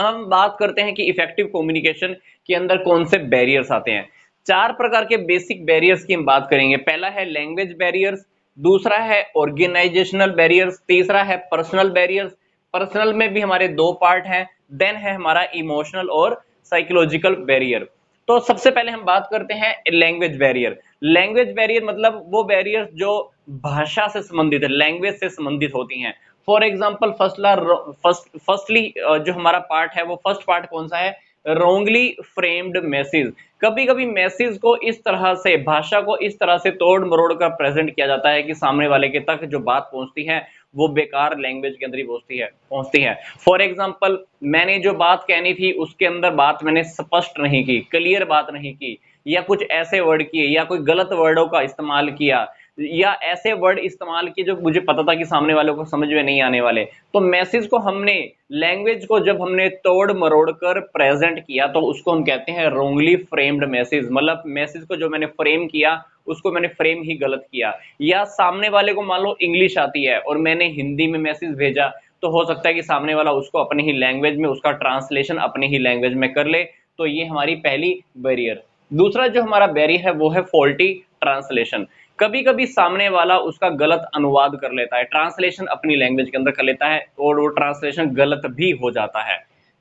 हम बात करते हैं कि इफेक्टिव कम्युनिकेशन के अंदर कौन से बैरियर्स आते हैं। 4 प्रकार के बेसिक बैरियर्स की हम बात करेंगे। पहला है लैंग्वेज बैरियर्स, दूसरा है ऑर्गेनाइजेशनल बैरियर्स, तीसरा है पर्सनल बैरियर्स। पर्सनल में भी हमारे 2 पार्ट हैं। देन है हमारा इमोशनल और साइकोलॉजिकल बैरियर। तो सबसे पहले हम बात करते हैं लैंग्वेज बैरियर। लैंग्वेज बैरियर मतलब वो बैरियर जो भाषा से संबंधित है, लैंग्वेज से संबंधित होती हैं। फॉर एग्जाम्पल फर्स्टली जो हमारा पार्ट है वो फर्स्ट पार्ट कौन सा है, रोंगली फ्रेम्ड मैसेज। कभी कभी मैसेज को इस तरह से, भाषा को इस तरह से तोड़ मरोड़ कर प्रेजेंट किया जाता है कि सामने वाले के तक जो बात पहुंचती है वो बेकार लैंग्वेज के अंदर ही पहुंचती है। फॉर एग्जाम्पल मैंने जो बात कहनी थी उसके अंदर बात मैंने स्पष्ट नहीं की, क्लियर बात नहीं की, या कुछ ऐसे वर्ड किए या कोई गलत वर्डों का इस्तेमाल किया, या ऐसे वर्ड इस्तेमाल किए जो मुझे पता था कि सामने वालों को समझ में नहीं आने वाले। तो मैसेज को हमने, लैंग्वेज को जब हमने तोड़ मरोड़ कर प्रेजेंट किया तो उसको हम कहते हैं रोंगली फ्रेम्ड मैसेज। मतलब मैसेज को जो मैंने फ्रेम किया उसको मैंने फ्रेम ही गलत किया। या सामने वाले को मान लो इंग्लिश आती है और मैंने हिंदी में मैसेज भेजा, तो हो सकता है कि सामने वाला उसको अपनी ही लैंग्वेज में, उसका ट्रांसलेशन अपनी ही लैंग्वेज में कर ले। तो ये हमारी पहली बैरियर। दूसरा जो हमारा बैरियर है वो है फॉल्टी ट्रांसलेशन। कभी कभी सामने वाला उसका गलत अनुवाद कर लेता है, ट्रांसलेशन अपनी लैंग्वेज के अंदर कर लेता है और वो ट्रांसलेशन गलत भी हो जाता है।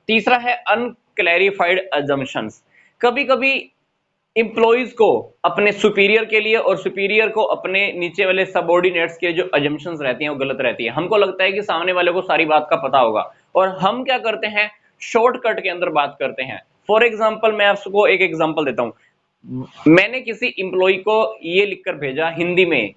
तीसरा है अनक्लैरिफाइड अजम्पशंस। कभी कभी इंप्लॉइज को अपने सुपीरियर के लिए और सुपीरियर को अपने नीचे वाले सबऑर्डिनेट्स के जो अजम्पशंस रहती हैं वो गलत रहती है। हमको लगता है कि सामने वाले को सारी बात का पता होगा और हम क्या करते हैं, शॉर्टकट के अंदर बात करते हैं। फॉर एग्जाम्पल मैं आपको एक एग्जाम्पल देता हूं। मैंने किसी इंप्लॉय को ये लिखकर भेजा हिंदी में,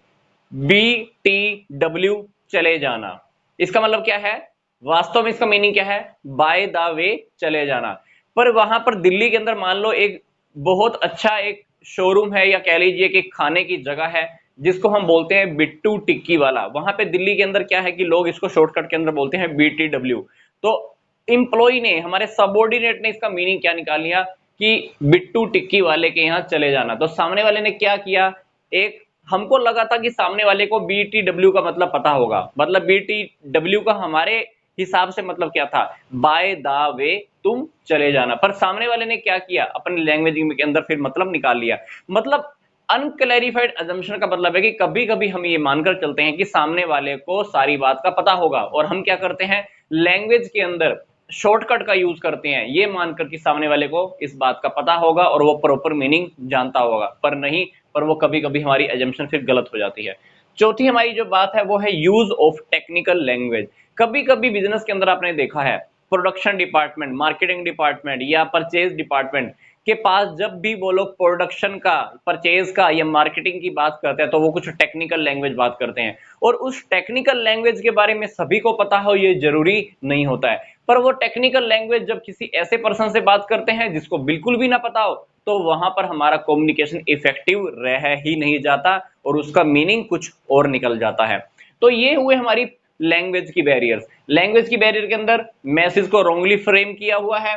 BTW चले जाना। इसका मतलब क्या है, वास्तव में इसका मीनिंग क्या है, बाय द वे चले जाना। पर वहां पर दिल्ली के अंदर मान लो एक बहुत अच्छा एक शोरूम है या कह लीजिए कि खाने की जगह है जिसको हम बोलते हैं बिट्टू टिक्की वाला। वहां पे दिल्ली के अंदर क्या है कि लोग इसको शॉर्टकट के अंदर बोलते हैं BTW। तो इंप्लॉय ने, हमारे सबऑर्डिनेट ने इसका मीनिंग क्या निकाल लिया कि बिट्टू टिक्की वाले के यहाँ चले जाना। तो सामने वाले ने क्या किया, एक, हमको लगा था कि सामने वाले को BTW का मतलब पता होगा, मतलब BTW का हमारे हिसाब से मतलब क्या था, बाय द वे तुम चले जाना। पर सामने वाले ने क्या किया, अपनी लैंग्वेज के अंदर फिर मतलब निकाल लिया। मतलब अनक्लैरिफाइड अजम्पशन का मतलब है कि कभी कभी हम ये मानकर चलते हैं कि सामने वाले को सारी बात का पता होगा और हम क्या करते हैं, लैंग्वेज के अंदर शॉर्टकट का यूज करते हैं ये मानकर कि सामने वाले को इस बात का पता होगा और वो प्रॉपर मीनिंग जानता होगा, पर नहीं, पर वो कभी कभी हमारी अजम्पशन फिर गलत हो जाती है। चौथी हमारी जो बात है वो है यूज ऑफ टेक्निकल लैंग्वेज। कभी कभी बिजनेस के अंदर आपने देखा है, प्रोडक्शन डिपार्टमेंट, मार्केटिंग डिपार्टमेंट या परचेज डिपार्टमेंट के पास जब भी वो लोग प्रोडक्शन का, परचेज का या मार्केटिंग की बात करते हैं तो वो कुछ टेक्निकल लैंग्वेज बात करते हैं। और उस टेक्निकल लैंग्वेज के बारे में सभी को पता हो ये जरूरी नहीं होता है, पर वो टेक्निकल लैंग्वेज जब किसी ऐसे पर्सन से बात करते हैं जिसको बिल्कुल भी ना पता हो तो वहां पर हमारा कम्युनिकेशन इफेक्टिव रह ही नहीं जाता और उसका मीनिंग कुछ और निकल जाता है। तो ये हुए हमारी लैंग्वेज की बैरियर्स। लैंग्वेज की बैरियर के अंदर मैसेज को रॉन्गली फ्रेम किया हुआ है,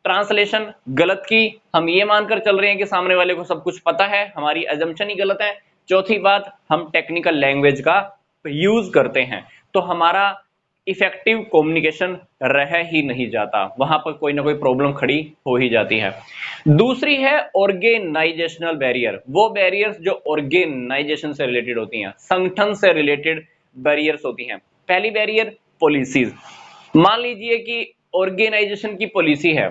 ट्रांसलेशन गलत की, हम ये मानकर चल रहे हैं कि सामने वाले को सब कुछ पता है, हमारी अजम्पशन ही गलत है। चौथी बात, हम टेक्निकल लैंग्वेज का यूज करते हैं तो हमारा इफेक्टिव कम्युनिकेशन रह ही नहीं जाता, वहां पर कोई ना कोई प्रॉब्लम खड़ी हो ही जाती है। दूसरी है ऑर्गेनाइजेशनल बैरियर। वो बैरियर्स जो ऑर्गेनाइजेशन से रिलेटेड होती हैं, संगठन से रिलेटेड बैरियर्स होती हैं। पहली बैरियर पॉलिसीज। मान लीजिए कि ऑर्गेनाइजेशन की पॉलिसी है,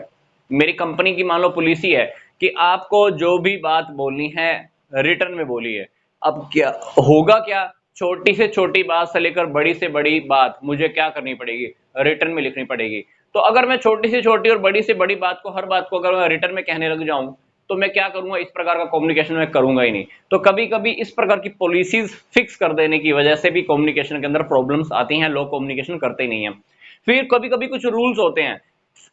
मेरी कंपनी की मान लो पॉलिसी है कि आपको जो भी बात बोलनी है रिटर्न में बोलिए। अब क्या होगा, क्या छोटी से छोटी बात से लेकर बड़ी से बड़ी बात मुझे क्या करनी पड़ेगी, रिटर्न में लिखनी पड़ेगी। तो अगर मैं छोटी से छोटी और बड़ी से बड़ी बात को, हर बात को अगर मैं रिटर्न में कहने लग जाऊं तो मैं क्या करूंगा, इस प्रकार का कम्युनिकेशन मैं करूंगा ही नहीं। तो कभी कभी इस प्रकार की पॉलिसीज फिक्स कर देने की वजह से भी कम्युनिकेशन के अंदर प्रॉब्लम्स आती हैं, लोग कम्युनिकेशन करते ही नहीं है। फिर कभी कभी कुछ रूल्स होते हैं,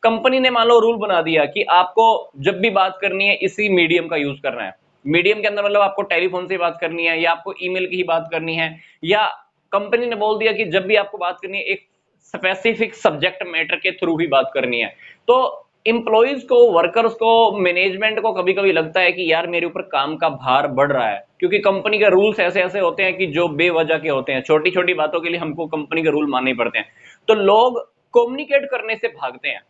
कंपनी ने मान लो रूल बना दिया कि आपको जब भी बात करनी है इसी मीडियम का यूज करना है। मीडियम के अंदर मतलब आपको टेलीफोन से बात करनी है या आपको ईमेल की ही बात करनी है, या कंपनी ने बोल दिया कि जब भी आपको बात करनी है एक स्पेसिफिक सब्जेक्ट मैटर के थ्रू ही बात करनी है। तो इंप्लॉइज को, वर्कर्स को, मैनेजमेंट को कभी कभी लगता है कि यार मेरे ऊपर काम का भार बढ़ रहा है, क्योंकि कंपनी के रूल्स ऐसे ऐसे होते हैं कि जो बेवजह के होते हैं, छोटी छोटी बातों के लिए हमको कंपनी के रूल मानने पड़ते हैं। तो लोग कम्युनिकेट करने से भागते हैं,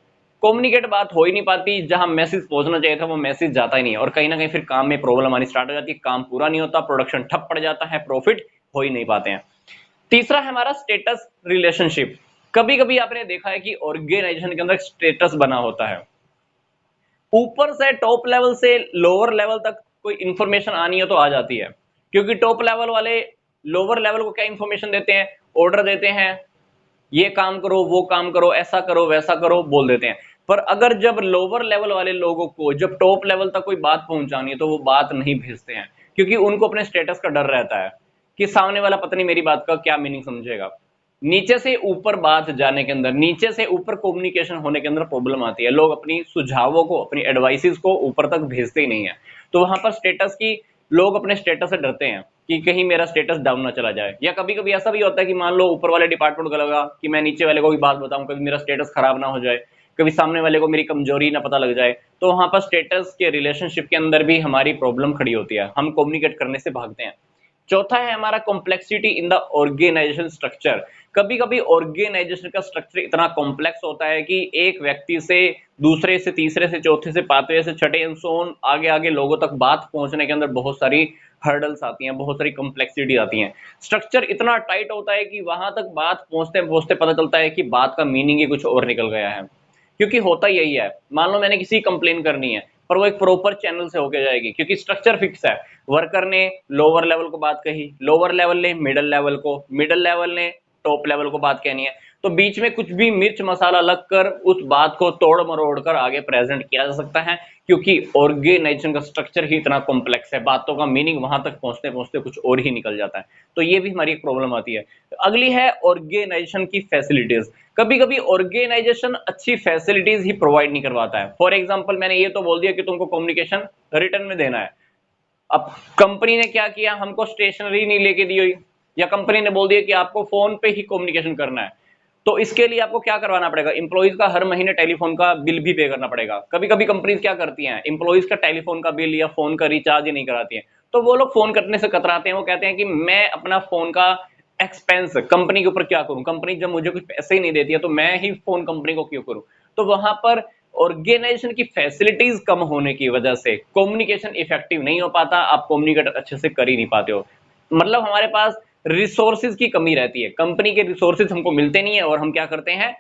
कम्युनिकेट बात हो ही नहीं पाती, जहां मैसेज पहुंचना चाहिए था वो मैसेज जाता ही नहीं है, और कहीं ना कहीं फिर काम में प्रॉब्लम आनी स्टार्ट हो जाती है, काम पूरा नहीं होता, प्रोडक्शन ठप पड़ जाता है, प्रॉफिट हो ही नहीं पाते हैं। तीसरा है हमारा स्टेटस रिलेशनशिप। कभी कभी आपने देखा है कि ऑर्गेनाइजेशन के अंदर स्टेटस बना होता है, ऊपर से टॉप लेवल से लोअर लेवल तक कोई इंफॉर्मेशन आनी है तो आ जाती है, क्योंकि टॉप लेवल वाले लोअर लेवल को क्या इंफॉर्मेशन देते हैं, ऑर्डर देते हैं, ये काम करो, वो काम करो, ऐसा करो, वैसा करो, बोल देते हैं। पर अगर जब लोअर लेवल वाले लोगों को जब टॉप लेवल तक कोई बात पहुंचानी है तो वो बात नहीं भेजते हैं, क्योंकि उनको अपने स्टेटस का डर रहता है कि सामने वाला पता नहीं मेरी बात का क्या मीनिंग समझेगा। नीचे से ऊपर बात जाने के अंदर, नीचे से ऊपर कम्युनिकेशन होने के अंदर प्रॉब्लम आती है, लोग अपनी सुझावों को, अपनी एडवाइसेस को ऊपर तक भेजते ही नहीं है। तो वहां पर स्टेटस की, लोग अपने स्टेटस से डरते हैं कि कहीं मेरा स्टेटस डाउन ना चला जाए, या कभी कभी ऐसा भी होता है कि मान लो ऊपर वाले डिपार्टमेंट को लगा कि मैं नीचे वाले को भी बात बताऊं, कभी मेरा स्टेटस खराब ना हो जाए, कभी सामने वाले को मेरी कमजोरी ना पता लग जाए, तो वहां पर स्टेटस के रिलेशनशिप के अंदर भी हमारी प्रॉब्लम खड़ी होती है, हम कम्युनिकेट करने से भागते हैं। चौथा है हमारा complexity in the organization structure. कभी कभी ऑर्गेनाइजेशन का स्ट्रक्चर इतना कॉम्प्लेक्स होता है कि एक व्यक्ति से दूसरे से तीसरे से चौथे से पांचवें से छठे एंड सो ऑन, आगे आगे लोगों तक बात पहुंचने के अंदर बहुत सारी हर्डल्स आती हैं, बहुत सारी कॉम्प्लेक्सिटी आती हैं। स्ट्रक्चर इतना टाइट होता है कि वहां तक बात पहुंचते पहुंचते पता चलता है कि बात का मीनिंग ही कुछ और निकल गया है, क्योंकि होता यही है, मान लो मैंने किसी कंप्लेन करनी है, पर वो एक प्रॉपर चैनल से होके जाएगी, क्योंकि स्ट्रक्चर फिक्स है। वर्कर ने लोअर लेवल को बात कही, लोअर लेवल ने मिडिल लेवल को, मिडिल लेवल ने टॉप लेवल को बात कहनी है, तो बीच में कुछ भी मिर्च मसाला लगकर उस बात को तोड़ मरोड़ कर आगे प्रेजेंट किया जा सकता है, क्योंकि ऑर्गेनाइजेशन का स्ट्रक्चर ही इतना कॉम्प्लेक्स है, बातों का मीनिंग वहां तक पहुंचते पहुंचते कुछ और ही निकल जाता है। तो ये भी हमारी एक प्रॉब्लम आती है। अगली है ऑर्गेनाइजेशन की फैसिलिटीज। कभी कभी ऑर्गेनाइजेशन अच्छी फैसिलिटीज ही प्रोवाइड नहीं करवाता है। फॉर एग्जांपल, मैंने ये तो बोल दिया कि तुमको कम्युनिकेशन रिटर्न में देना है, अब कंपनी ने क्या किया, हमको स्टेशनरी नहीं लेके दी हुई, या कंपनी ने बोल दिया कि आपको फोन पे ही कम्युनिकेशन करना है, तो इसके लिए आपको क्या करवाना पड़ेगा, इंप्लॉइज का हर महीने टेलीफोन का बिल भी पे करना पड़ेगा। कभी कभी कंपनीज क्या करती हैं, इंप्लॉइज का टेलीफोन का बिल या फोन का रिचार्ज ही नहीं कराती हैं, तो वो लोग फोन करने से कतराते हैं, वो कहते हैं कि मैं अपना फोन का एक्सपेंस कंपनी के ऊपर क्या करूं, कंपनी जब मुझे कुछ पैसे ही नहीं देती है तो मैं ही फोन कंपनी को क्यों करूं। तो वहां पर ऑर्गेनाइजेशन की फैसिलिटीज कम होने की वजह से कम्युनिकेशन इफेक्टिव नहीं हो पाता, आप कम्युनिकेट अच्छे से कर ही नहीं पाते हो, मतलब हमारे पास रिसोर्सेज की कमी रहती है, कंपनी के रिसोर्सेज हमको मिलते नहीं है और हम क्या करते हैं,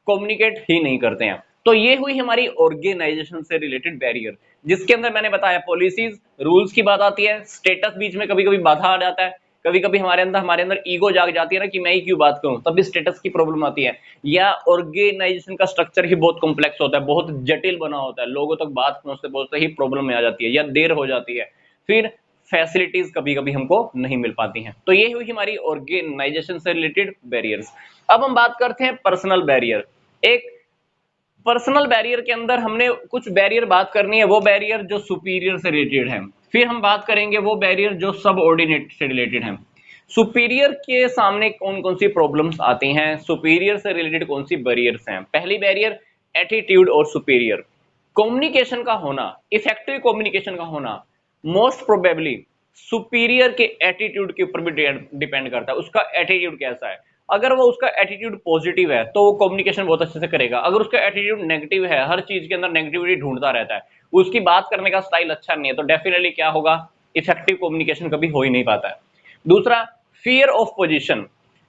कम्युनिकेट ही नहीं करते हैं। तो ये हुई हमारी ऑर्गेनाइजेशन से रिलेटेड बैरियर, जिसके अंदर मैंने बताया पॉलिसीज रूल्स की बात आती है, स्टेटस बीच में कभी कभी बाधा आ जाता है, कभी कभी हमारे अंदर ईगो जाग जाती है ना कि मैं ही क्यों बात करूं, तब भी स्टेटस की प्रॉब्लम आती है, या ऑर्गेनाइजेशन का स्ट्रक्चर ही बहुत कॉम्प्लेक्स होता है, बहुत जटिल बना होता है, लोगों तक बात पहुंचते पहुंचते ही प्रॉब्लम में आ जाती है या देर हो जाती है, फिर फैसिलिटीज कभी कभी हमको नहीं मिल पाती हैं। तो ये हुई हमारी ऑर्गेनाइजेशन से रिलेटेड बैरियर्स। अब हम बात करते हैं पर्सनल बैरियर। एक पर्सनल बैरियर के अंदर हमने कुछ बैरियर बात करनी है, वो बैरियर जो सुपीरियर से रिलेटेड है, फिर हम बात करेंगे वो बैरियर जो सबऑर्डिनेट से रिलेटेड है। सुपीरियर के सामने कौन कौन सी प्रॉब्लम्स आती हैं, सुपीरियर से रिलेटेड कौन सी बैरियर्स हैं। पहली बैरियर एटीट्यूड और सुपीरियर। कम्युनिकेशन का होना, इफेक्टिव कम्युनिकेशन का होना मोस्ट प्रोबेबली सुपीरियर के एटीट्यूड के ऊपर भी डिपेंड करता है, उसका एटीट्यूड कैसा है। अगर वो उसका एटीट्यूड पॉजिटिव है तो वो कम्युनिकेशन बहुत अच्छे से करेगा, अगर उसका एटीट्यूड नेगेटिव है, हर चीज के अंदर नेगेटिविटी ढूंढता रहता है, उसकी बात करने का स्टाइल अच्छा नहीं है, तो डेफिनेटली क्या होगा, इफेक्टिव कम्युनिकेशन कभी हो ही नहीं पाता है। दूसरा, फियर ऑफ पोजीशन।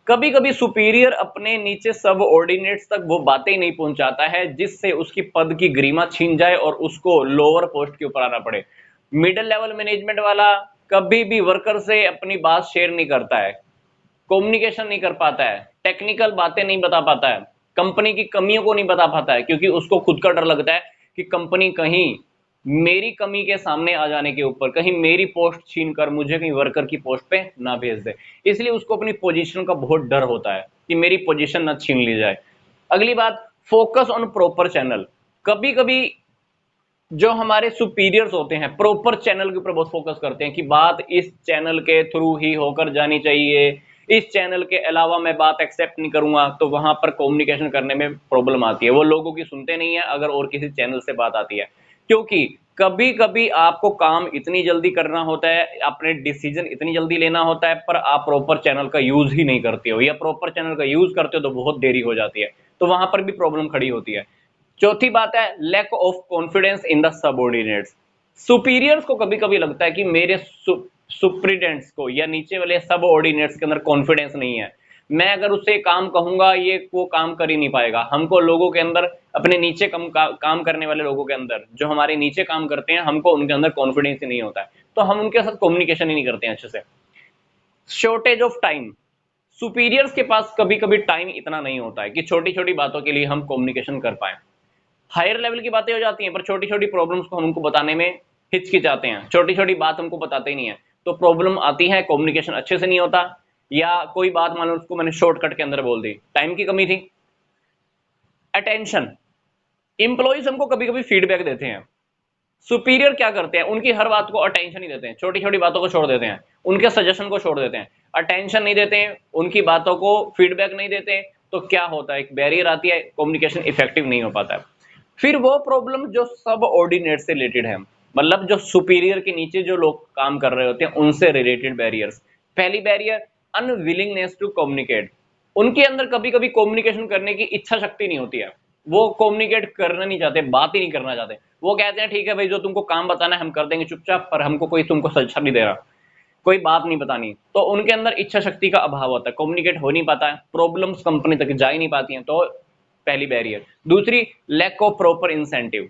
कभी कभी सुपीरियर अपने नीचे सब ऑर्डिनेट्स तक वो बातें ही नहीं पहुंचाता है जिससे उसकी पद की गरिमा छीन जाए और उसको लोअर पोस्ट के ऊपर आना पड़े। मिडिल लेवल मैनेजमेंट वाला कभी भी वर्कर से अपनी बात शेयर नहीं करता है, कम्युनिकेशन नहीं कर पाता है, टेक्निकल बातें नहीं बता पाता है, कंपनी की कमियों को नहीं बता पाता है, क्योंकि उसको खुद का डर लगता है कि कंपनी कहीं मेरी कमी के सामने आ जाने के ऊपर कहीं मेरी पोस्ट छीन कर मुझे कहीं वर्कर की पोस्ट पे ना भेज दे, इसलिए उसको अपनी पोजीशन का बहुत डर होता है कि मेरी पोजीशन ना छीन ली जाए। अगली बात, फोकस ऑन प्रॉपर चैनल। कभी कभी जो हमारे सुपीरियर्स होते हैं प्रॉपर चैनल के ऊपर बहुत फोकस करते हैं कि बात इस चैनल के थ्रू ही होकर जानी चाहिए, इस चैनल के अलावा मैं बात एक्सेप्ट नहीं करूंगा, तो वहां पर कम्युनिकेशन करने में प्रॉब्लम आती है, वो लोगों की सुनते नहीं है अगर और किसी चैनल से बात आती है, क्योंकि कभी कभी आपको काम इतनी जल्दी करना होता है, अपने डिसीजन इतनी जल्दी लेना होता है, पर आप प्रॉपर चैनल का यूज ही नहीं करते हो, या प्रॉपर चैनल का यूज करते हो तो बहुत देरी हो जाती है, तो वहां पर भी प्रॉब्लम खड़ी होती है। चौथी बात है lack of confidence in the subordinates. Superiors को कभी कभी लगता है कि मेरे सुप्रीडेंट्स को या नीचे वाले सबऑर्डिनेट्स के अंदर कॉन्फिडेंस नहीं है, मैं अगर उससे काम कहूंगा ये वो काम कर ही नहीं पाएगा। हमको लोगों के अंदर, अपने नीचे काम करने वाले लोगों के अंदर, जो हमारे नीचे काम करते हैं, हमको उनके अंदर कॉन्फिडेंस ही नहीं होता है, तो हम उनके साथ कम्युनिकेशन ही नहीं करते हैं अच्छे से। शॉर्टेज ऑफ टाइम, सुपीरियर्स के पास कभी कभी टाइम इतना नहीं होता है कि छोटी छोटी बातों के लिए हम कम्युनिकेशन कर पाए। हायर लेवल की बातें हो जाती हैं पर छोटी छोटी प्रॉब्लम्स को हम उनको बताने में हिचकिचाते हैं, छोटी छोटी बात हमको बताते ही नहीं है, तो प्रॉब्लम आती है, कम्युनिकेशन अच्छे से नहीं होता, या कोई बात मान लो उसको मैंने शॉर्टकट के अंदर बोल दी, टाइम की कमी थी। अटेंशन, इंप्लॉइज हमको कभी कभी फीडबैक देते हैं, सुपीरियर क्या करते हैं, उनकी हर बात को अटेंशन ही देते हैं, छोटी छोटी बातों को छोड़ देते हैं, उनके सजेशन को छोड़ देते हैं, अटेंशन नहीं देते हैं, उनकी बातों को फीडबैक नहीं देते हैं, तो क्या होता है, एक बैरियर आती है, कम्युनिकेशन इफेक्टिव नहीं हो पाता है। फिर वो प्रॉब्लम जो सब ऑर्डिनेट से रिलेटेड है, मतलब जो सुपीरियर के नीचे जो लोग काम कर रहे होते हैं उनसे रिलेटेड बैरियर्स। पहली बैरियर अनविलिंगनेस टू कम्युनिकेट, उनके अंदर कभी कभी कम्युनिकेशन करने की इच्छा शक्ति नहीं होती है, वो कम्युनिकेट करना नहीं चाहते, बात ही नहीं करना चाहते, वो कहते हैं ठीक है भाई जो तुमको काम बताना है हम कर देंगे चुपचाप, पर हमको कोई तुमको सजेशन नहीं दे रहा, कोई बात नहीं बतानी, तो उनके अंदर इच्छा शक्ति का अभाव होता है, कम्युनिकेट हो नहीं पाता है, प्रॉब्लम्स कंपनी तक जा ही नहीं पाती हैं, तो पहली बैरियर। दूसरी लैक ऑफ प्रॉपर इंसेंटिव,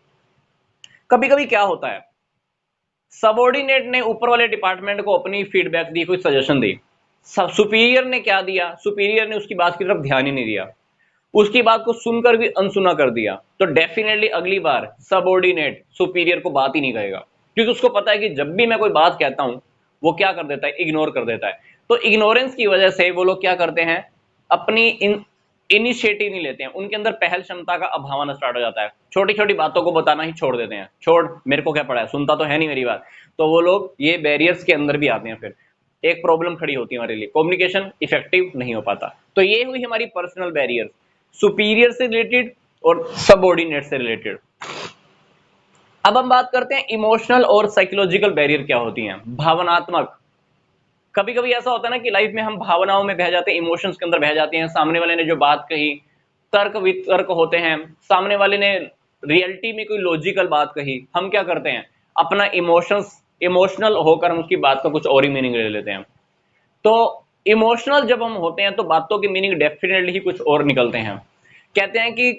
कभी कभी क्या होता है, सबऑर्डिनेट ने ऊपर वाले डिपार्टमेंट को अपनी फीडबैक दी, कोई सजेशन दी, सुपीरियर ने क्या दिया, सुपीरियर ने उसकी बात की तरफ ध्यान ही नहीं दिया, उसकी बात को सुनकर भी अनसुना कर दिया, तो डेफिनेटली अगली बार सबऑर्डिनेट सुपीरियर को बात ही नहीं कहेगा, क्योंकि उसको पता है कि जब भी मैं कोई बात कहता हूं वो क्या कर देता है, इग्नोर कर देता है। तो इग्नोरेंस की वजह से वो लोग क्या करते हैं, अपनी इनिशिएटिव नहीं लेते हैं, उनके अंदर पहल क्षमता का अभाव आना स्टार्ट हो जाता है, छोटी छोटी बातों को बताना ही छोड़ देते हैं, छोड़ मेरे को क्या पड़ा है, सुनता तो है नहीं मेरी बात, तो वो लोग ये बैरियर्स के अंदर भी आते हैं, फिर एक प्रॉब्लम खड़ी होती है हमारे लिए, कम्युनिकेशन इफेक्टिव नहीं हो पाता। तो ये हुई हमारी पर्सनल बैरियर्स, सुपीरियर से रिलेटेड और सबऑर्डिनेट से रिलेटेड। अब हम बात करते हैं इमोशनल और साइकोलॉजिकल बैरियर क्या होती हैं, भावनात्मक। कभी कभी ऐसा होता है ना कि लाइफ में हम भावनाओं में बह जाते हैं, इमोशंस के अंदर बह जाते हैं, सामने वाले ने जो बात कही, तर्क वितर्क होते हैं, सामने वाले ने रियलिटी में कोई लॉजिकल बात कही, हम क्या करते हैं, अपना इमोशनल होकर हम उसकी बात का कुछ और ही मीनिंग ले लेते हैं। तो इमोशनल जब हम होते हैं तो बातों की मीनिंग डेफिनेटली ही कुछ और निकलते हैं। कहते हैं कि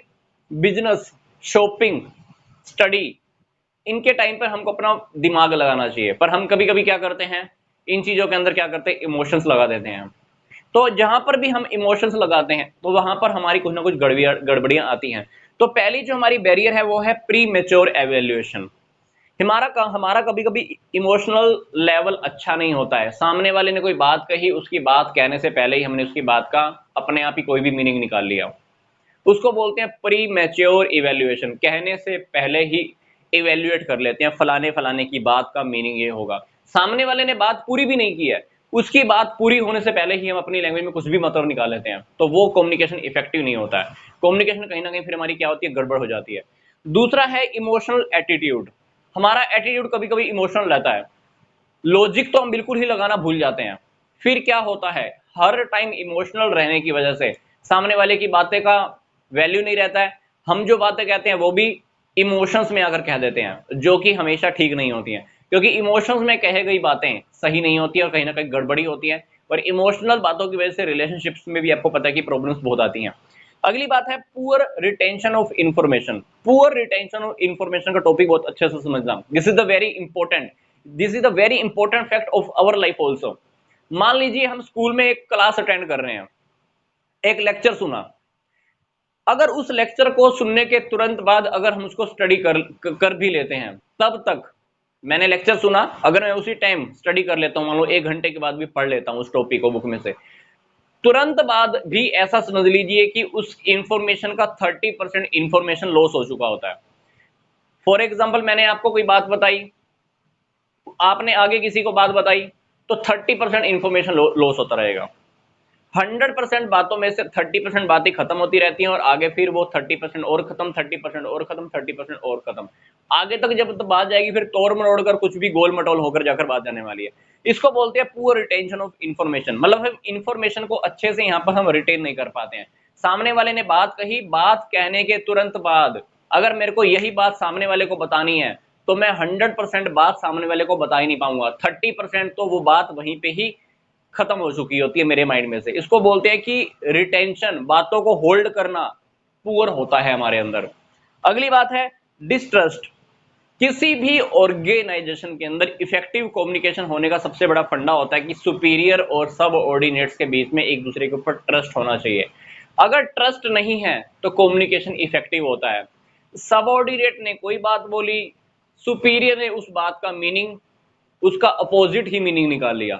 बिजनेस, शॉपिंग, स्टडी, इनके टाइम पर हमको अपना दिमाग लगाना चाहिए, पर हम कभी कभी क्या करते हैं, इन चीजों के अंदर क्या करते हैं, इमोशंस लगा देते हैं। तो जहां पर भी हम इमोशंस लगाते हैं तो वहां पर हमारी कुछ ना कुछ गड़बड़ियां आती हैं। तो पहली जो हमारी बैरियर है वो है प्री मेच्योर एवेल्युएशन। हमारा कभी कभी इमोशनल लेवल अच्छा नहीं होता है, सामने वाले ने कोई बात कही, उसकी बात कहने से पहले ही हमने उसकी बात का अपने आप ही कोई भी मीनिंग निकाल लिया, उसको बोलते हैं प्री मैच्योर इवेल्युएशन, कहने से पहले ही इवेल्युएट कर लेते हैं, फलाने फलाने की बात का मीनिंग ये होगा, सामने वाले ने बात पूरी भी नहीं की है, उसकी बात पूरी होने से पहले ही हम अपनी लैंग्वेज में कुछ भी मतलब निकाल लेते हैं, तो वो कम्युनिकेशन इफेक्टिव नहीं होता है, कम्युनिकेशन कहीं ना कहीं फिर हमारी क्या होती है, गड़बड़ हो जाती है। दूसरा है इमोशनल एटीट्यूड, हमारा एटीट्यूड कभी कभी इमोशनल रहता है, लॉजिक तो हम बिल्कुल ही लगाना भूल जाते हैं। फिर क्या होता है, हर टाइम इमोशनल रहने की वजह से सामने वाले की बातें का वैल्यू नहीं रहता है, हम जो बातें कहते हैं वो भी इमोशंस में आकर कह देते हैं, जो कि हमेशा ठीक नहीं होती हैं, क्योंकि इमोशंस में कहे गई बातें सही नहीं होती है और कहीं ना कहीं गड़बड़ी होती है, और इमोशनल बातों की वजह से रिलेशनशिप्स में भी आपको पता है कि प्रॉब्लम्स बहुत आती हैं। अगली बात है poor retention of information. Poor retention of information का टॉपिक बहुत अच्छे से समझना, this is the very important, this is the very important fact of our life also. मान लीजिए हम स्कूल में एक क्लास अटेंड कर रहे हैं, एक लेक्चर सुना, अगर उस लेक्चर को सुनने के तुरंत बाद अगर हम उसको स्टडी कर भी लेते हैं, तब तक मैंने लेक्चर सुना, अगर मैं उसी टाइम स्टडी कर लेता हूं, मान लो 1 घंटे के बाद भी पढ़ लेता हूं उस टॉपिक को बुक में से, तुरंत बाद भी ऐसा समझ लीजिए कि उस इंफॉर्मेशन का 30% इंफॉर्मेशन लॉस हो चुका होता है। फॉर एग्जाम्पल मैंने आपको कोई बात बताई, आपने आगे किसी को बात बताई, तो 30% इंफॉर्मेशन लॉस होता रहेगा। 100% बातों में से 30% बातें खत्म होती रहती हैं और आगे फिर वो 30% और खत्म, 30% और खत्म, 30% और खत्म, आगे तक जब तो बात जाएगी फिर तोड़ मरोड़ कर कुछ भी गोल मटोल होकर जाकर बात जाने वाली है। इसको बोलते हैं पुअर रिटेंशन ऑफ इंफॉर्मेशन, मतलब हम इंफॉर्मेशन को अच्छे से यहाँ पर हम रिटेन नहीं कर पाते हैं। सामने वाले ने बात कही, बात कहने के तुरंत बाद अगर मेरे को यही बात सामने वाले को बतानी है तो मैं 100% बात सामने वाले को बता ही नहीं पाऊंगा, 30% तो वो बात वहीं पे ही खत्म हो चुकी होती है मेरे माइंड में से। इसको बोलते हैं कि रिटेंशन, बातों को होल्ड करना पुअर होता है हमारे अंदर। अगली बात है डिस्ट्रस्ट। किसी भी ऑर्गेनाइजेशन के अंदर इफेक्टिव कम्युनिकेशन होने का सबसे बड़ा फंडा होता है कि सुपीरियर और सब ऑर्डिनेट्स के बीच में एक दूसरे के ऊपर ट्रस्ट होना चाहिए। अगर ट्रस्ट नहीं है तो कम्युनिकेशन इफेक्टिव होता है। सबऑर्डिनेट ने कोई बात बोली, सुपीरियर ने उस बात का मीनिंग, उसका अपोजिट ही मीनिंग निकाल लिया।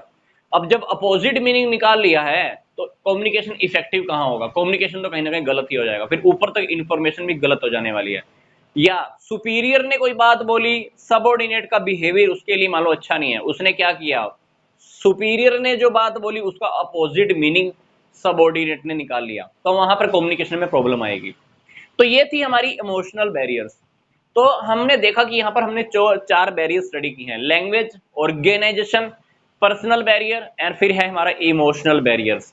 अब जब अपोजिट मीनिंग निकाल लिया है तो कम्युनिकेशन इफेक्टिव कहां होगा, कम्युनिकेशन तो कहीं ना कहीं गलत ही हो जाएगा, फिर ऊपर तक इंफॉर्मेशन भी गलत हो जाने वाली है। या सुपीरियर ने कोई बात बोली, सबऑर्डिनेट का बिहेवियर उसके लिए मान लो अच्छा नहीं है, उसने क्या किया, सुपीरियर ने जो बात बोली उसका अपोजिट मीनिंग सबऑर्डिनेट ने निकाल लिया, तो वहां पर कम्युनिकेशन में प्रॉब्लम आएगी। तो ये थी हमारी इमोशनल बैरियर्स। तो हमने देखा कि यहाँ पर हमने 4 बैरियर स्टडी की हैं, language, organization, personal barrier and फिर है हमारा इमोशनल बैरियर्स।